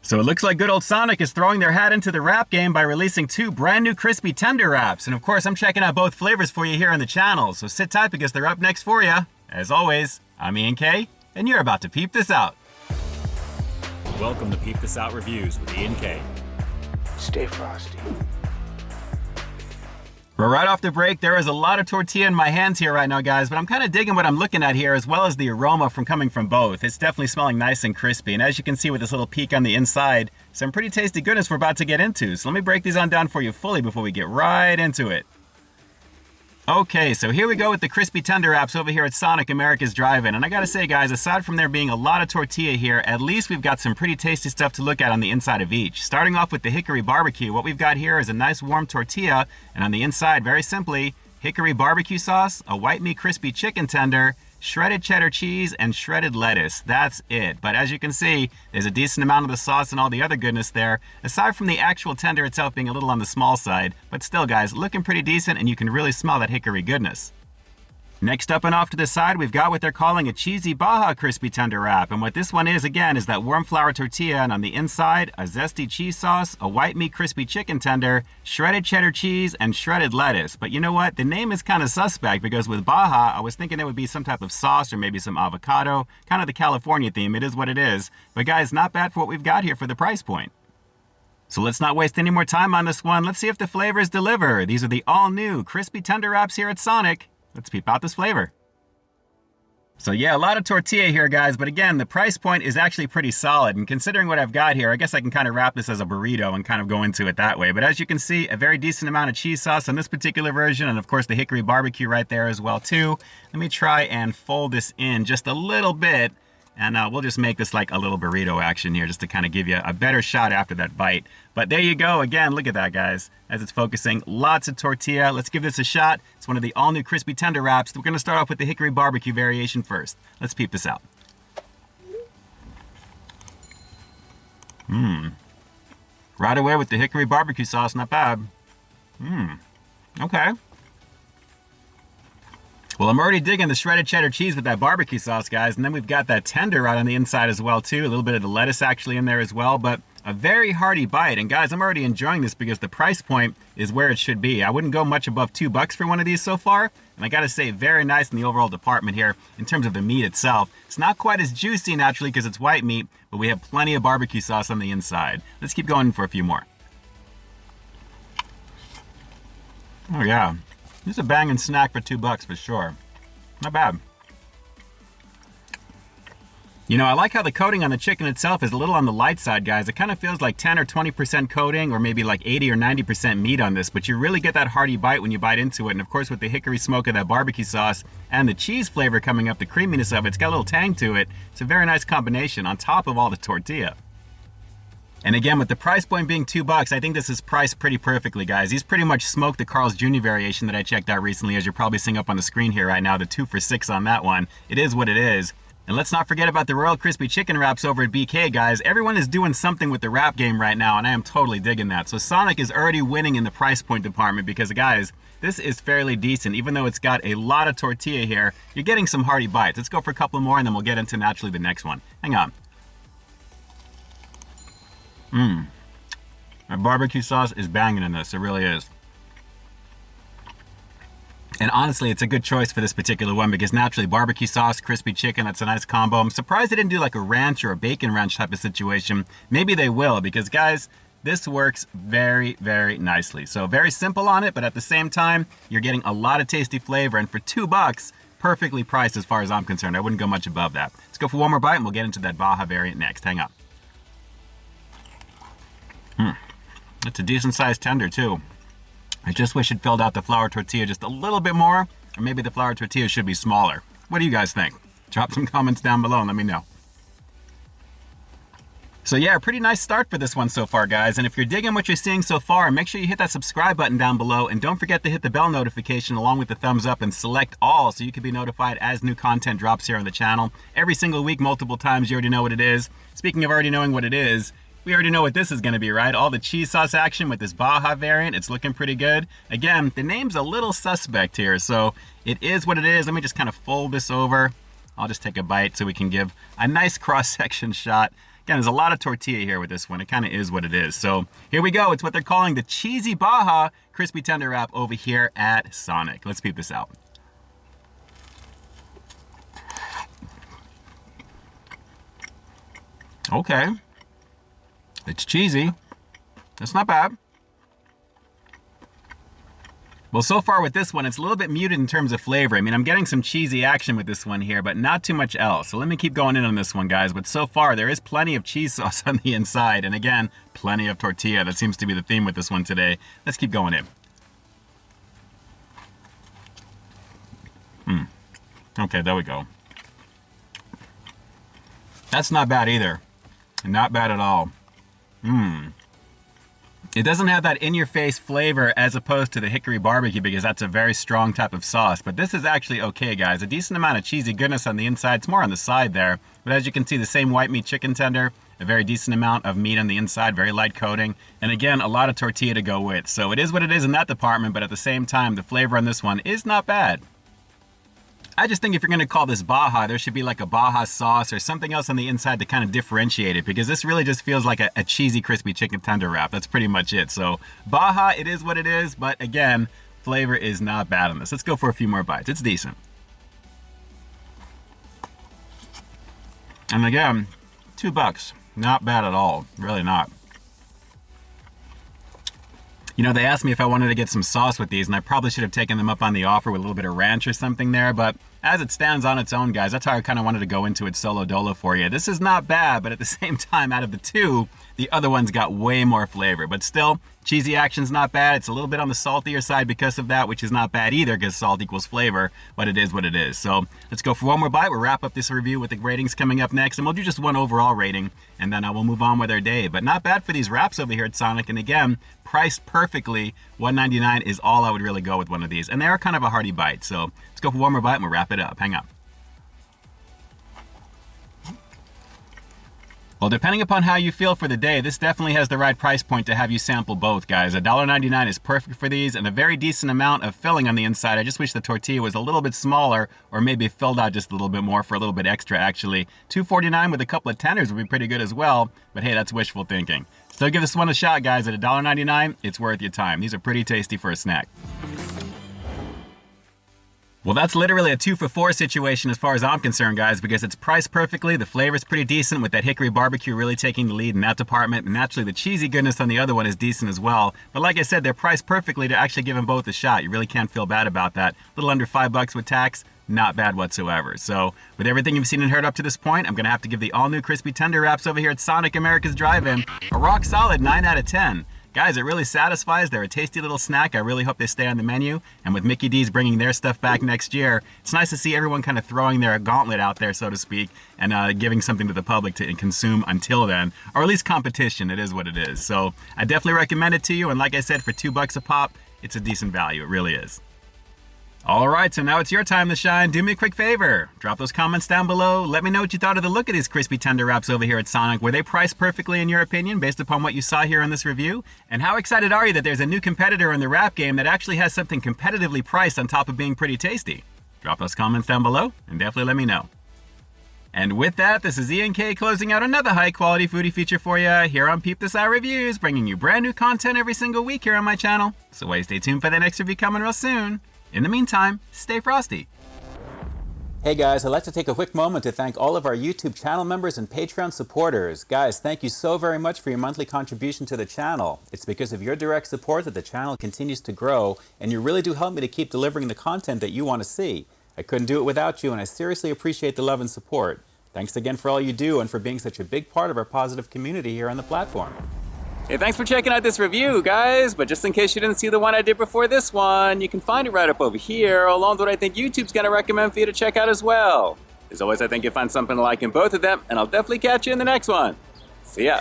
So it looks like good old Sonic is throwing their hat into the wrap game by releasing two brand new crispy tender wraps. And of course, I'm checking out both flavors for you here on the channel, so sit tight because they're up next for you. As always, I'm Ian K, and you're about to peep this out. Welcome to Peep This Out Reviews with Ian K. Stay frosty. But right off the break, there is a lot of tortilla in my hands here right now, guys, but I'm kind of digging what I'm looking at here, as well as the aroma coming from both. It's definitely smelling nice and crispy, and as you can see with this little peek on the inside, some pretty tasty goodness we're about to get into. So let me break these on down for you fully before we get right into it. Okay, so here we go with the crispy tender wraps over here at Sonic America's Drive-In. And I gotta say, guys, aside from there being a lot of tortilla here, at least we've got some pretty tasty stuff to look at on the inside of each. Starting off with the hickory barbecue, what we've got here is a nice warm tortilla, and on the inside, very simply, hickory barbecue sauce, a white meat crispy chicken tender, shredded cheddar cheese, and shredded lettuce. That's it. But as you can see, there's a decent amount of the sauce and all the other goodness there, aside from the actual tender itself being a little on the small side. But still, guys, looking pretty decent, and you can really smell that hickory goodness. Next up and off to the side, we've got what they're calling a cheesy Baja crispy tender wrap. And what this one is, again, is that warm flour tortilla, and on the inside, a zesty cheese sauce, a white meat crispy chicken tender, shredded cheddar cheese, and shredded lettuce. But you know what? The name is kind of suspect, because with Baja, I was thinking there would be some type of sauce or maybe some avocado, kind of the California theme. It is what it is. But guys, not bad for what we've got here for the price point. So let's not waste any more time on this one. Let's see if the flavors deliver. These are the all-new crispy tender wraps here at Sonic. Let's peep out this flavor. So yeah, a lot of tortilla here, guys, but again, the price point is actually pretty solid, and considering what I've got here, I guess I can kind of wrap this as a burrito and kind of go into it that way. But as you can see, a very decent amount of cheese sauce on this particular version, and of course the hickory barbecue right there as well too. Let me try and fold this in just a little bit, and we'll just make this like a little burrito action here, just to kind of give you a better shot after that bite. But there you go. Again, look at that, guys. As it's focusing, lots of tortilla. Let's give this a shot. It's one of the all-new crispy tender wraps. We're going to start off with the hickory barbecue variation first. Let's peep this out. Right away with the hickory barbecue sauce, not bad. Okay. Well, I'm already digging the shredded cheddar cheese with that barbecue sauce, guys, and then we've got that tender right on the inside as well, too. A little bit of the lettuce actually in there as well, but a very hearty bite. And guys, I'm already enjoying this because the price point is where it should be. I wouldn't go much above $2 for one of these so far, and I gotta say, very nice in the overall department here in terms of the meat itself. It's not quite as juicy naturally because it's white meat, but we have plenty of barbecue sauce on the inside. Let's keep going for a few more. Oh yeah. This is a banging snack for $2 for sure. Not bad. You know, I like how the coating on the chicken itself is a little on the light side, guys. It kind of feels like 10 or 20% coating, or maybe like 80 or 90% meat on this, but you really get that hearty bite when you bite into it. And of course, with the hickory smoke of that barbecue sauce and the cheese flavor coming up, the creaminess of it, it's got a little tang to it. It's a very nice combination on top of all the tortilla. And again, with the price point being $2, I think this is priced pretty perfectly, guys. He's pretty much smoked the Carl's Jr. variation that I checked out recently, as you're probably seeing up on the screen here right now, the 2 for $6 on that one. It is what it is. And let's not forget about the Royal Crispy Chicken Wraps over at BK, guys. Everyone is doing something with the wrap game right now, and I am totally digging that. So Sonic is already winning in the price point department because, guys, this is fairly decent. Even though it's got a lot of tortilla here, you're getting some hearty bites. Let's go for a couple more, and then we'll get into naturally the next one. Hang on. That barbecue sauce is banging in this. It really is. And honestly, it's a good choice for this particular one because naturally barbecue sauce, crispy chicken, that's a nice combo. I'm surprised they didn't do like a ranch or a bacon ranch type of situation. Maybe they will because, guys, this works very, very nicely. So very simple on it, but at the same time, you're getting a lot of tasty flavor. And for $2, perfectly priced as far as I'm concerned. I wouldn't go much above that. Let's go for one more bite and we'll get into that Baja variant next. Hang on. It's a decent sized tender too. I just wish it filled out the flour tortilla just a little bit more, or maybe the flour tortilla should be smaller. What do you guys think? Drop some comments down below and let me know. So yeah, pretty nice start for this one so far, guys. And if you're digging what you're seeing so far, make sure you hit that subscribe button down below, and don't forget to hit the bell notification along with the thumbs up and select all so you can be notified as new content drops here on the channel. Every single week, multiple times, you already know what it is. Speaking of already knowing what it is, we already know what this is going to be, right? All the cheese sauce action with this Baja variant. It's looking pretty good. Again, the name's a little suspect here, so it is what it is. Let me just kind of fold this over. I'll just take a bite so we can give a nice cross-section shot. Again, there's a lot of tortilla here with this one. It kind of is what it is. So here we go. It's what they're calling the Cheesy Baja Crispy Tender Wrap over here at Sonic. Let's peep this out. Okay. It's cheesy. That's not bad. Well, so far with this one, it's a little bit muted in terms of flavor. I mean, I'm getting some cheesy action with this one here, but not too much else. So let me keep going in on this one, guys. But so far, there is plenty of cheese sauce on the inside. And again, plenty of tortilla. That seems to be the theme with this one today. Let's keep going in. Okay, there we go. That's not bad either. Not bad at all. It doesn't have that in-your-face flavor as opposed to the hickory barbecue because that's a very strong type of sauce. But this is actually okay, guys. A decent amount of cheesy goodness on the inside. It's more on the side there. But as you can see, the same white meat chicken tender, a very decent amount of meat on the inside, very light coating. And again, a lot of tortilla to go with. So it is what it is in that department, but at the same time, the flavor on this one is not bad. I just think if you're going to call this Baja, there should be like a Baja sauce or something else on the inside to kind of differentiate it, because this really just feels like a cheesy crispy chicken tender wrap. That's pretty much it. So Baja, it is what it is, but again, flavor is not bad on this. Let's go for a few more bites. It's decent. And again, $2. Not bad at all. Really not. You know, they asked me if I wanted to get some sauce with these, and I probably should have taken them up on the offer with a little bit of ranch or something there, but as it stands on its own, guys, that's how I kind of wanted to go into it solo dolo for you. This is not bad, but at the same time, out of the two, the other one's got way more flavor. But still, cheesy action's not bad. It's a little bit on the saltier side because of that, which is not bad either because salt equals flavor, but it is what it is. So let's go for one more bite. We'll wrap up this review with the ratings coming up next, and we'll do just one overall rating, and then we'll move on with our day. But not bad for these wraps over here at Sonic, and again, priced perfectly. $1.99 is all I would really go with one of these, and they are kind of a hearty bite. So let's go for one more bite and we'll wrap it up. Hang on. Well, depending upon how you feel for the day, this definitely has the right price point to have you sample both, guys. $1.99 is perfect for these, and a very decent amount of filling on the inside. I just wish the tortilla was a little bit smaller, or maybe filled out just a little bit more for a little bit extra, actually. $2.49 with a couple of tenders would be pretty good as well, but hey, that's wishful thinking. Still give this one a shot, guys. At $1.99, it's worth your time. These are pretty tasty for a snack. Well, that's literally a 2 for $4 situation as far as I'm concerned, guys, because it's priced perfectly. The flavor's pretty decent with that hickory barbecue really taking the lead in that department. And naturally, the cheesy goodness on the other one is decent as well. But like I said, they're priced perfectly to actually give them both a shot. You really can't feel bad about that. A little under $5 with tax, not bad whatsoever. So with everything you've seen and heard up to this point, I'm going to have to give the all-new Crispy Tender Wraps over here at Sonic America's Drive-In a rock-solid 9 out of 10. Guys, it really satisfies. They're a tasty little snack. I really hope they stay on the menu. And with Mickey D's bringing their stuff back next year, it's nice to see everyone kind of throwing their gauntlet out there, so to speak, and giving something to the public to consume until then, or at least competition. It is what it is. So I definitely recommend it to you. And like I said, for $2 a pop, it's a decent value. It really is. All right, so now it's your time to shine. Do me a quick favor. Drop those comments down below. Let me know what you thought of the look of these crispy tender wraps over here at Sonic. Were they priced perfectly in your opinion based upon what you saw here in this review? And how excited are you that there's a new competitor in the wrap game that actually has something competitively priced on top of being pretty tasty? Drop those comments down below and definitely let me know. And with that, this is Ian K closing out another high-quality foodie feature for you here on Peep This Out Reviews, bringing you brand new content every single week here on my channel. So stay tuned for the next review coming real soon. In the meantime, stay frosty. Hey guys, I'd like to take a quick moment to thank all of our YouTube channel members and Patreon supporters. Guys, thank you so very much for your monthly contribution to the channel. It's because of your direct support that the channel continues to grow, and you really do help me to keep delivering the content that you want to see. I couldn't do it without you, and I seriously appreciate the love and support. Thanks again for all you do and for being such a big part of our positive community here on the platform. Hey, thanks for checking out this review, guys, but just in case you didn't see the one I did before this one, you can find it right up over here, along with what I think YouTube's gonna recommend for you to check out as well. As always, I think you'll find something to like in both of them, and I'll definitely catch you in the next one. See ya.